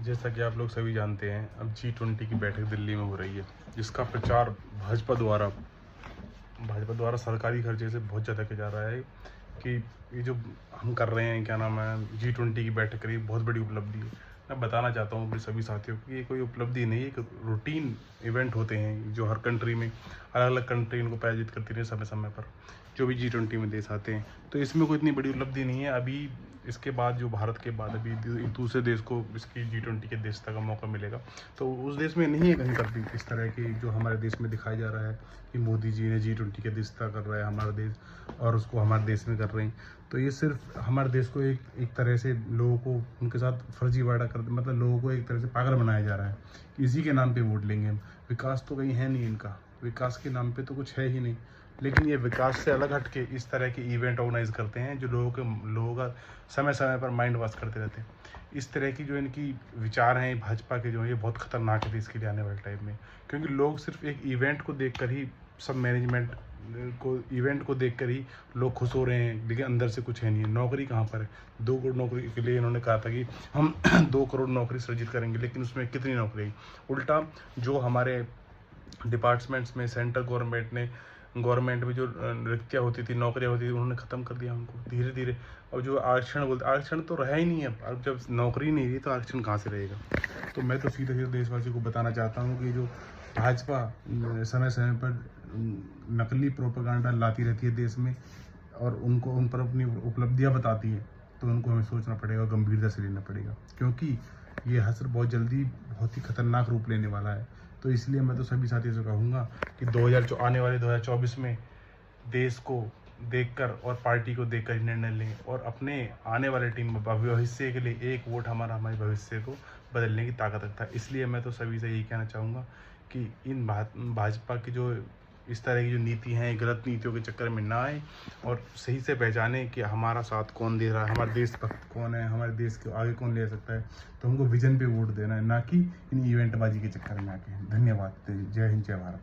जैसा कि आप लोग सभी जानते हैं, अब G20 की बैठक दिल्ली में हो रही है, जिसका प्रचार भाजपा द्वारा सरकारी खर्चे से बहुत ज़्यादा किया जा रहा है कि ये जो हम कर रहे हैं, क्या नाम है, G20 की बैठक करी, बहुत बड़ी उपलब्धि है। मैं बताना चाहता हूँ अपने सभी साथियों को कि ये कोई उपलब्धि नहीं है, एक रूटीन इवेंट होते हैं जो हर कंट्री में अलग अलग कंट्री इनको प्रायोजित करती रही समय समय पर, जो भी G20 में देश आते हैं। तो इसमें कोई इतनी बड़ी उपलब्धि नहीं है। अभी इसके बाद जो भारत के बाद अभी दूसरे देश को इसकी G20 के अध्यक्षता का मौका मिलेगा, तो उस देश में नहीं है कहीं पर भी इस तरह की जो हमारे देश में दिखाया जा रहा है कि मोदी जी ने G20 की अध्यक्षता कर रहा है हमारा देश, और उसको हमारे देश में कर रहे हैं। तो ये सिर्फ हमारे देश को एक तरह से लोगों को उनके साथ फर्जीवाड़ा कर, मतलब लोगों को एक तरह से पागल बनाया जा रहा है कि इसी के नाम पे वोट लेंगे हम। विकास तो कहीं है नहीं इनका, विकास के नाम पे तो कुछ है ही नहीं। लेकिन ये विकास से अलग हट के इस तरह के इवेंट ऑर्गेनाइज करते हैं जो लोगों का समय समय पर माइंड वॉश करते रहते हैं। इस तरह की जो इनकी विचार हैं भाजपा के, जो है ये बहुत खतरनाक है देश के लिए आने वाले टाइम में, क्योंकि लोग सिर्फ एक इवेंट को देखकर ही, सब मैनेजमेंट को इवेंट को देखकर ही लोग खुश हो रहे हैं, लेकिन अंदर से कुछ है नहीं। नौकरी कहाँ पर है? 2 करोड़ नौकरी के लिए इन्होंने कहा था कि हम 2 करोड़ नौकरी सृजित करेंगे, लेकिन उसमें कितनी नौकरी? उल्टा जो हमारे डिपार्टमेंट्स में सेंट्रल गवर्नमेंट में जो रिक्तियाँ होती थी, नौकरियाँ होती थी, उन्होंने ख़त्म कर दिया उनको धीरे धीरे। और जो आरक्षण बोलते, आरक्षण तो रहा ही नहीं है। अब जब नौकरी नहीं रही तो आरक्षण कहाँ से रहेगा? तो मैं तो सीधे सीधे देशवासियों को बताना चाहता हूँ कि जो भाजपा समय समय पर नकली प्रोपेगेंडा लाती रहती है देश में, और उन पर अपनी उपलब्धियाँ बताती है, तो उनको हमें सोचना पड़ेगा, गंभीरता से लेना पड़ेगा, क्योंकि ये हश्र बहुत जल्दी बहुत ही खतरनाक रूप लेने वाला है। तो इसलिए मैं तो सभी साथियों से कहूँगा कि आने वाले 2024 में देश को देखकर और पार्टी को देखकर निर्णय लें, और अपने आने वाले टीम भविष्य के लिए एक वोट हमारे भविष्य को बदलने की ताकत रखता है। इसलिए मैं तो सभी से यही कहना चाहूँगा कि इन भाजपा की जो इस तरह की जो नीति हैं, गलत नीतियों के चक्कर में ना आए, और सही से पहचाने कि हमारा साथ कौन दे रहा है, हमारा देशभक्त कौन है, हमारे देश के आगे कौन ले सकता है। तो हमको विजन पे वोट देना है, ना कि इन इवेंटबाजी के चक्कर में आके। धन्यवाद। जय हिंद, जय भारत।